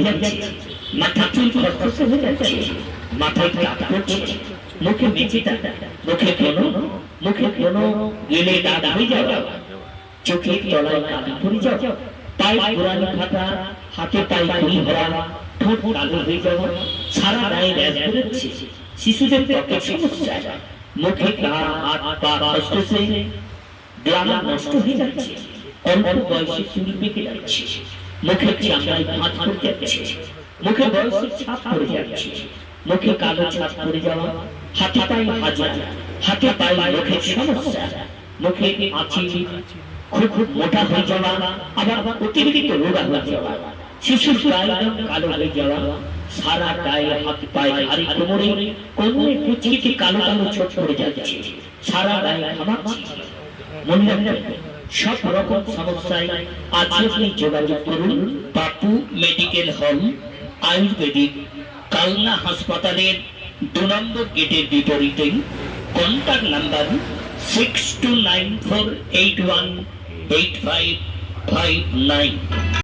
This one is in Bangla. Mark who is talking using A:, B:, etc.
A: যাচ্ছে, মাথা চুল খসখসে হয়ে যাচ্ছে, মাথায় কাপ পড়ছে, মুখে মেচিটা, মুখে কোনো গেলে দাগ হয়ে যাওয়া, চোখের তলায় কালি পড়ে যাওয়া, পায়ে গোড়ালি ফাটা, হাতে পায়ে খুলি ভরা, ঠোঁট কালো হয়ে যাওয়া, সারা গায়ে র্যাশ বেরোচ্ছে। শিশুদের ত্বকের সমস্যা, মুখে হাত পা খসখসে, গ্লামার নষ্ট হয়ে যাচ্ছে, অল্প বয়সে চুল পেকে যাচ্ছে, মুখে চামড়ায় ভাঁজ পড়ে যাচ্ছে, মুখে বয়সের ছাপ পড়ে যাচ্ছে, মুখে কালো ছাপ পড়ে যাওয়া, হাতে পায়ে ভাজা, হাতে পায়ে মুখের সমস্যা, মুখে আঁচি খুব মোটা হয়ে যাওয়া, আবার অতিরিক্ত রোগা হয়ে যাওয়া, শিশুর গায়ের রং কালো হয়ে যাওয়া, সারা গায়ে হাত পায়ে ভারী, কোমরে কুচকিতে কালো কালো ছোট পড়ে যাচ্ছে, সারা গায়ে ঘামাচ্ছে। মনে রাখবেন, সব রকম সমস্যায় আজ আপনি যোগাযোগ করুন বাপু মেডিকেল হল আয়ুর্বেদিক, কালনা হাসপাতালের 2 নম্বর গেটের বিপরীতে। Contact number 6294818559।